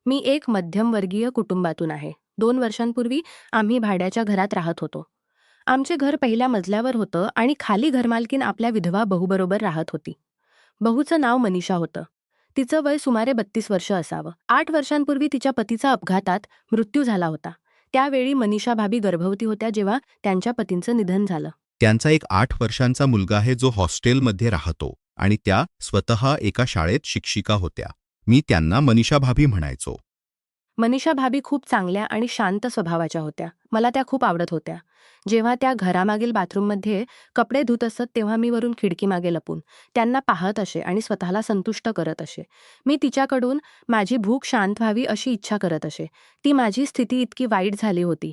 मी एक मध्यमवर्गीय कुटुंबातून आहे. 2 वर्षांपूर्वी आम्ही भाड्याच्या घरात राहत होतो. आमचे घर पहिल्या मजल्यावर होतं आणि खाली घरमालकीन आपल्या विधवा बहूबरोबर राहत होती. बहूचं नाव मनीषा होतं. तिचं वय सुमारे 32 वर्ष असावं. 8 वर्षांपूर्वी तिच्या पतीचा अपघातात मृत्यू झाला होता. त्यावेळी मनीषा भाभी गर्भवती होत्या जेव्हा त्यांच्या पतींचं निधन झालं. त्यांचा एक 8 वर्षांचा मुलगा आहे जो हॉस्टेलमध्ये राहतो आणि त्या स्वतः एका शाळेत शिक्षिका होत्या. मी त्यांना मनीषा भाभी म्हणायचो. मनीषा भाभी खूप चांगल्या आणि शांत स्वभावाच्या होत्या. मला त्या खूप आवडत होत्या. जेव्हा त्या घरामागील बाथरूममध्ये कपडे धुत असत तेव्हा मी वरून खिडकीमागे लपून त्यांना पाहत असे आणि स्वतःला संतुष्ट करत असे. मी तिच्याकडून माझी भूक शांत व्हावी अशी इच्छा करत असे. ती माझी स्थिती इतकी वाईट झाली होती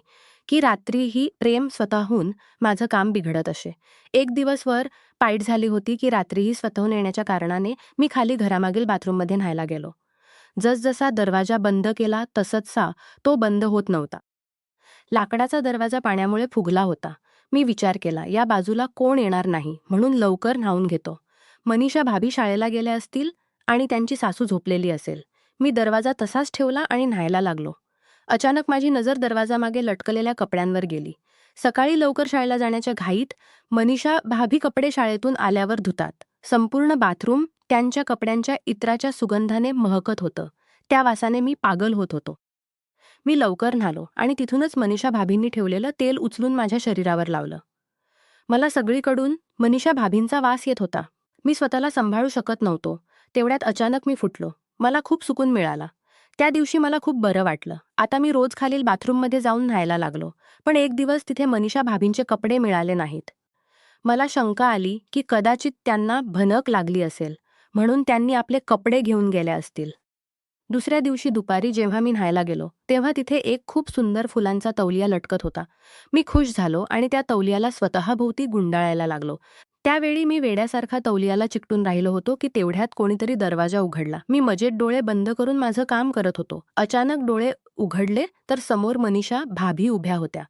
की रात्रीही प्रेम स्वतःहून माझं काम बिघडत असे. एक दिवस वर पाईट झाली होती की रात्रीही स्वतःहून येण्याच्या कारणाने मी खाली घरामागील बाथरूममध्ये न्हायला गेलो. जसजसा दरवाजा बंद केला तसतसा तो बंद होत नव्हता. लाकडाचा दरवाजा पाण्यामुळे फुगला होता. मी विचार केला, या बाजूला कोण येणार नाही म्हणून लवकर न्हावून घेतो. मनीषा भाभी शाळेला गेल्या असतील आणि त्यांची सासू झोपलेली असेल. मी दरवाजा तसाच ठेवला आणि न्हायला लागलो. अचानक माझी नजर दरवाजामागे लटकलेल्या कपड्यांवर गेली. सकाळी लवकर शाळेला जाण्याच्या घाईत मनीषा भाभी कपडे शाळेतून आल्यावर धुतात. संपूर्ण बाथरूम त्यांच्या कपड्यांच्या इत्राच्या सुगंधाने महकत होतं. त्या वासाने मी पागल होत होतो. मी लवकर न्हालो आणि तिथूनच मनीषा भाभींनी ठेवलेलं तेल उचलून माझ्या शरीरावर लावलं. मला सगळीकडून मनीषा भाभींचा वास येत होता. मी स्वतःला सांभाळू शकत नव्हतो. तेवढ्यात अचानक मी फुटलो. मला खूप सुकून मिळाला. त्या दिवशी मला खूप बरं वाटलं. आता मी रोज खालील बाथरूममध्ये जाऊन न्हायला लागलो. पण एक दिवस तिथे मनीषा भाभींचे कपडे मिळाले नाहीत. मला शंका आली की कदाचित त्यांना भनक लागली असेल म्हणून त्यांनी आपले कपडे घेऊन गेल्या असतील. दुसऱ्या दिवशी दुपारी जेव्हा मी न्हायला गेलो तेव्हा तिथे एक खूप सुंदर फुलांचा तौलिया लटकत होता. मी खुश झालो आणि त्या तौलियाला स्वतःभोवती गुंडाळायला लागलो. त्यावेळी मी वेड्यासारखा तौलियाला चिकटून राहिलो होतो की तेवढ्यात कोणीतरी दरवाजा उघडला. मी मजेत डोळे बंद करून माझं काम करत होतो. अचानक डोळे उघडले तर समोर मनीषा भाभी उभ्या होत्या.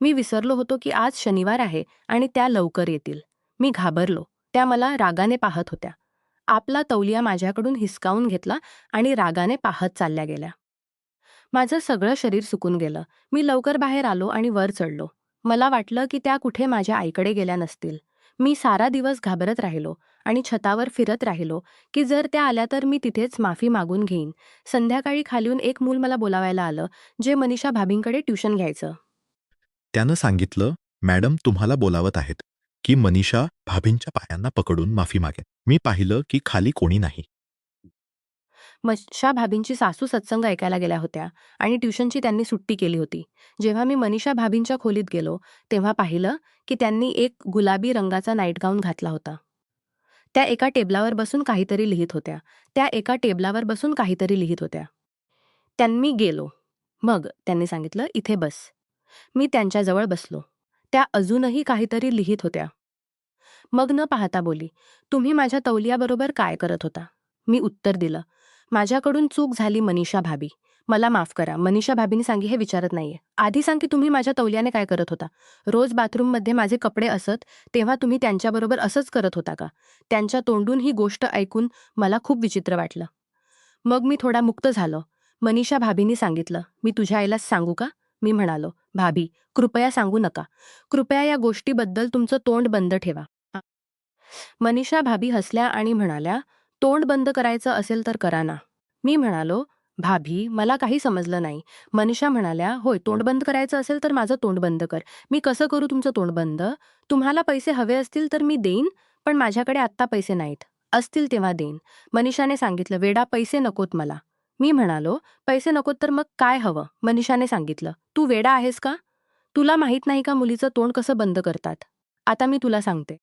मी विसरलो होतो की आज शनिवार आहे आणि त्या लवकर येतील. मी घाबरलो. त्या मला रागाने पाहत होत्या. आपला तौलिया माझ्याकडून हिसकावून घेतला आणि रागाने पाहत चालल्या गेल्या. माझं सगळं शरीर सुकून गेलं. मी लवकर बाहेर आलो आणि वर चढलो. मला वाटलं की त्या कुठे माझ्या आईकडे गेल्या नसतील. मी सारा दिवस घाबरत राहिलो आणि छतावर फिरत राहिलो की जर त्या आल्या तर मी तिथेच माफी मागून घेईन. संध्याकाळी खालीहून एक मूल मला बोलावायला आलं, जे मनीषा भाभींकडे ट्युशन घ्यायचं. त्यानं सांगितलं, "मॅडम तुम्हाला बोलावत आहेत," की मनीषा भाभींच्या पायांना पकडून माफी मागेन. मी पाहिलं की खाली कोणी नाही. मनीषा भाभींची सासू सत्संग ऐकायला गेल्या होत्या आणि ट्युशनची त्यांनी सुट्टी केली होती. जेव्हा मी मनीषा भाभींच्या खोलीत गेलो तेव्हा पाहिलं की त्यांनी एक गुलाबी रंगाचा नाईट गाऊन घातला होता. त्या एका टेबलावर बसून काहीतरी लिहित होत्या. त्या एका टेबलावर बसून काहीतरी लिहित होत्या. त्यांनी गेलो. मग त्यांनी सांगितलं, "इथे बस." मी त्यांच्याजवळ बसलो. त्या अजूनही काहीतरी लिहित होत्या. मग न पाहता बोली, "तुम्ही माझ्या तौलियाबरोबर काय करत होता?" मी उत्तर दिलं, "माझ्याकडून चूक झाली मनीषा भाभी. मला माफ करा." मनीषा भाभींनी सांगी, "हे विचारत नाहीये. आधी सांग की तुम्ही माझ्या तौलियाने काय करत होता? रोज बाथरूममध्ये माझे कपडे असत तेव्हा तुम्ही त्यांच्याबरोबर असंच करत होता का?" त्यांच्या तोंडून ही गोष्ट ऐकून मला खूप विचित्र वाटलं. मग मी थोडा मुक्त झालो. मनीषा भाभींनी सांगितलं, "मी तुझ्या आईला सांगू का?" मी म्हणालो, "भाभी, कृपया सांगू नका. कृपया या गोष्टीबद्दल तुमचं तोंड बंद ठेवा." मनीषा भाभी हसल्या आणि म्हणाल्या, "तोंड बंद करायचं असेल तर करा ना." मी म्हणालो, "भाभी, मला काही समजलं नाही." मनीषा म्हणाल्या, "होय, तोंड बंद करायचं असेल तर माझं तोंड बंद कर." "मी कसं करू तुमचं तोंड बंद? तुम्हाला पैसे हवे असतील तर मी देईन, पण माझ्याकडे आत्ता पैसे नाहीत. असतील तेव्हा देईन." मनीषाने सांगितलं, "वेडा, पैसे नकोत मला." मी म्हणालो, "पैसे नकोत तर मग काय हवं?" मनीषाने सांगितलं, "तू वेडा आहेस का? तुला माहीत नाही का मुलीचं तोंड कसं बंद करतात? आता मी तुला सांगते.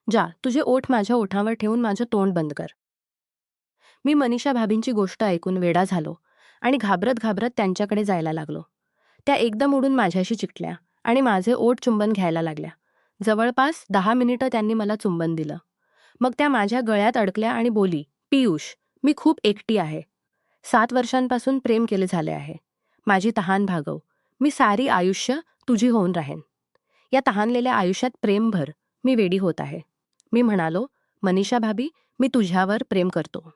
जा, तुझे ओठ माझ्या ओठांवर ठेवून माझं तोंड बंद कर." मी मनीषा भाभींची गोष्ट ऐकून वेडा झालो आणि घाबरत घाबरत त्यांच्याकडे जायला लागलो. त्या एकदम उडून माझ्याशी चिकटल्या आणि माझे ओठ चुंबन घ्यायला लागल्या. जवळपास 10 मिनिटं त्यांनी मला चुंबन दिलं. मग त्या माझ्या गळ्यात अडकल्या आणि बोली, "पियुष, मी खूप एकटी आहे. 7 वर्षांपासून प्रेम केले झाले आहे. माझी तहान भागव. मी सारी आयुष्य तुझी होऊन राहेन. या तहानलेल्या आयुष्यात प्रेम भर. मी वेडी होत आहे." मी म्हणालो, "मनीषा भाभी, मी तुझ्यावर प्रेम करतो."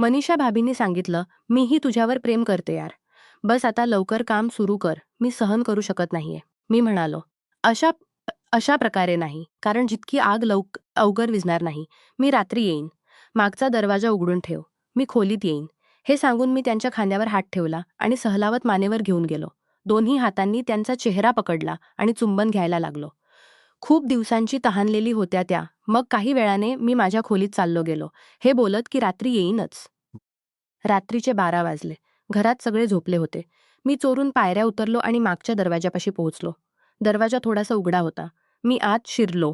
मनीषा भाभींनी सांगितलं, मीही तुझ्यावर प्रेम करते यार. बस आता लवकर काम सुरू कर, मी सहन करू शकत नाहीये. मी म्हणालो, अशा अशा प्रकारे नाही, कारण जितकी आग अवघर विझणार नाही. मी रात्री येईन. मागचा दरवाजा उघडून ठेव. मी खोलीत येईन. हे सांगून मी त्यांच्या खांद्यावर हात ठेवला आणि सहलावत मानेवर घेऊन गेलो. दोन्ही हातांनी त्यांचा चेहरा पकडला आणि चुंबन घ्यायला लागलो. खूप दिवसांची तहानलेली होत्या त्या. मग काही वेळाने मी माझ्या खोलीत चाललो गेलो, हे बोलत की रात्री येईनच. रात्रीचे 12 वाजले. घरात सगळे झोपले होते. मी चोरून पायऱ्या उतरलो आणि मागच्या दरवाजापाशी पोहोचलो. दरवाजा थोडासा उघडा होता. मी आत शिरलो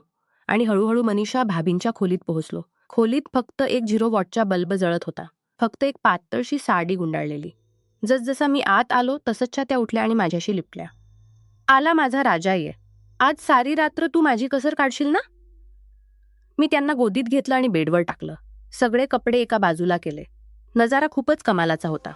आणि हळूहळू मनीषा भाभींच्या खोलीत पोहोचलो. खोलीत फक्त एक 0 वॉटचा बल्ब जळत होता. फक्त एक पातळशी साडी गुंडाळलेली. जसजसा मी आत आलो तसंच त्या उठल्या आणि माझ्याशी लिपल्या. आला माझा राजा ये. आज सारी रात्र तू माझी कसर काढशील ना? मी त्यांना गोदीत घेतलं आणि बेडवर टाकलं. सगळे कपडे एका बाजूला केले. नजारा खूपच कमालाचा होता.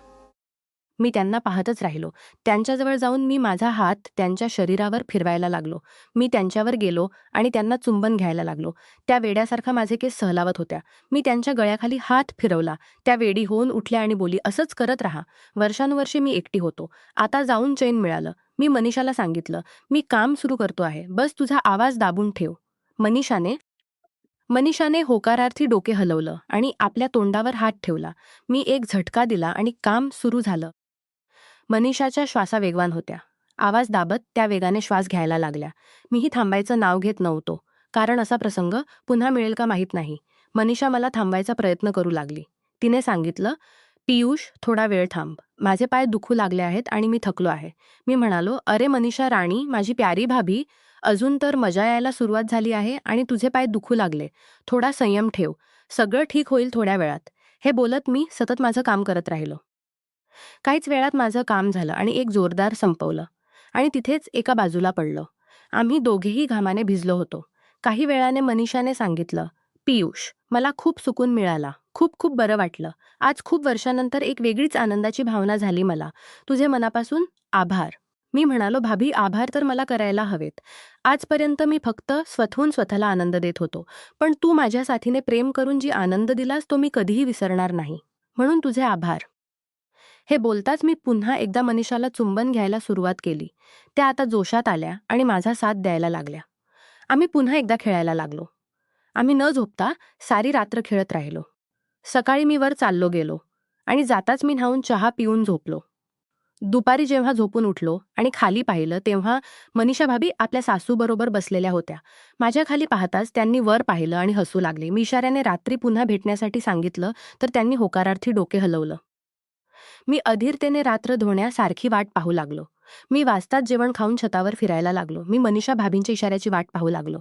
मी त्यांना पाहतच राहिलो. त्यांच्याजवळ जाऊन मी माझा हात त्यांच्या शरीरावर फिरवायला लागलो. मी त्यांच्यावर गेलो आणि त्यांना चुंबन घ्यायला लागलो. त्या वेड्यासारखा माझे केस सहलावत होत्या. मी त्यांच्या गळ्याखाली हात फिरवला. त्या वेडी होऊन उठल्या आणि बोली, असंच करत राहा. वर्षानुवर्षे मी एकटी होतो. आता जाऊन चैन मिळालं. मी मनीषाला सांगितलं, मी काम सुरू करतो आहे. बस तुझा आवाज दाबून ठेव. मनीषाने होकारार्थी डोके हलवलं आणि आपल्या तोंडावर हात ठेवला. मी एक झटका दिला आणि काम सुरू झालं. मनीषाच्या श्वासा वेगवान होत्या. आवाज दाबत त्या वेगाने श्वास घ्यायला लागल्या. मीही थांबायचं नाव घेत नव्हतो, कारण असा प्रसंग पुन्हा मिळेल का माहीत नाही. मनीषा मला थांबवायचा प्रयत्न करू लागली. तिने सांगितलं, पियुष थोडा वेळ थांब. माझे पाय दुखू लागले आहेत आणि मी थकलो आहे. मी म्हणालो, अरे मनीषा राणी, माझी प्यारी भाभी, अजून तर मजा यायला सुरुवात झाली आहे आणि तुझे पाय दुखू लागले. थोडा संयम ठेव. सगळं ठीक होईल थोड्या वेळात. हे बोलत मी सतत माझं काम करत राहिलो. काहीच वेळात माझं काम झालं आणि एक जोरदार संपवलं आणि तिथेच एका बाजूला पडलो. आम्ही दोघेही घामाने भिजलो होतो. काही वेळाने मनीषाने सांगितलं, पियुष, मला खूप सुकून मिळाला. खूप खूप बरं वाटलं. आज खूप वर्षानंतर एक वेगळीच आनंदाची भावना झाली मला. तुझे मनापासून आभार. मी म्हणालो, भाभी, आभार तर मला करायला हवेत. आजपर्यंत मी फक्त स्वतःहून स्वतःला आनंद देत होतो. पण तू माझ्या साथीने प्रेम करून जी आनंद दिलास तो मी कधीही विसरणार नाही. म्हणून तुझे आभार. हे बोलताच मी पुन्हा एकदा मनीषाला चुंबन घ्यायला सुरुवात केली. त्या आता जोशात आल्या आणि माझा साथ द्यायला लागल्या. आम्ही पुन्हा एकदा खेळायला लागलो. आम्ही न झोपता सारी रात्र खेळत राहिलो. सकाळी मी वर चाललो गेलो आणि जाताच मी न्हाऊन चहा पिऊन झोपलो. दुपारी जेव्हा झोपून उठलो आणि खाली पाहिलं तेव्हा मनीषा भाभी आपल्या सासूबरोबर बसलेल्या होत्या. माझ्या खाली पाहताच त्यांनी वर पाहिलं आणि हसू लागले. मी इशाऱ्याने रात्री पुन्हा भेटण्यासाठी सांगितलं तर त्यांनी होकारार्थी डोके हलवलं. मी अधीरतेने रात्र धुण्यासारखी वाट पाहू लागलो. मी वाजताच जेवण खाऊन छतावर फिरायला लागलो. मी मनीषा भाभींच्या इशाऱ्याची वाट पाहू लागलो.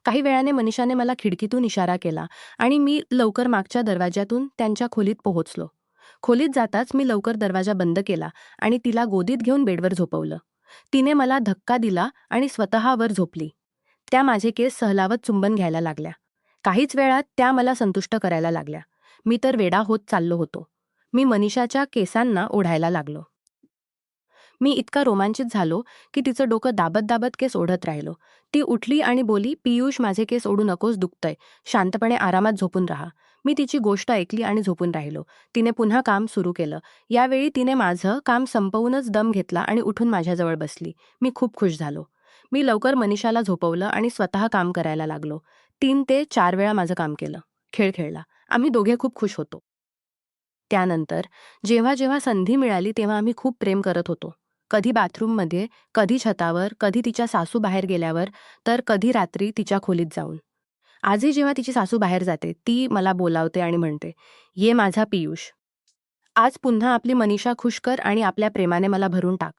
काही वेळाने मनीषाने मला खिडकीतून इशारा केला आणि मी लवकर मागच्या दरवाज्यातून त्यांच्या खोलीत पोहोचलो. खोलीत जाताच मी लवकर दरवाजा बंद केला आणि तिला गोदीत घेऊन बेडवर झोपवलं. तिने मला धक्का दिला आणि स्वतःवर झोपली. त्या माझे केस सहलावत चुंबन घ्यायला लागल्या. काहीच वेळात त्या मला संतुष्ट करायला लागल्या. मी तर वेडा होत चाललो होतो. मी मनीषाच्या केसांना ओढायला लागलो. मी इतका रोमांचित झालो की तिचं डोकं दाबत दाबत केस ओढत राहिलो. ती उठली आणि बोली, पियुष, माझे केस ओढू नकोस, दुखतंय. शांतपणे आरामात झोपून राहा. मी तिची गोष्ट ऐकली आणि झोपून राहिलो. तिने पुन्हा काम सुरू केलं. यावेळी तिने माझं काम संपवूनच दम घेतला आणि उठून माझ्याजवळ बसली. मी खूप खुश झालो. मी लवकर मनीषाला झोपवलं आणि स्वतः काम करायला लागलो. 3 ते 4 वेळा माझं काम केलं. खेळ खेळला. आम्ही दोघे खूप खुश होतो. त्यानंतर जेव्हा जेव्हा संधी मिळाली तेव्हा आम्ही खूप प्रेम करत होतो. कधी बाथरूममध्ये, कधी छतावर, कधी तिच्या सासू बाहेर गेल्यावर, तर कधी रात्री तिच्या खोलीत जाऊन. आजही जेव्हा तिची सासू बाहेर जाते, ती मला बोलावते आणि म्हणते, ये माझा पियुष. आज पुन्हा आपली मनीषा खुश कर आणि आपल्या प्रेमाने मला भरून टाक.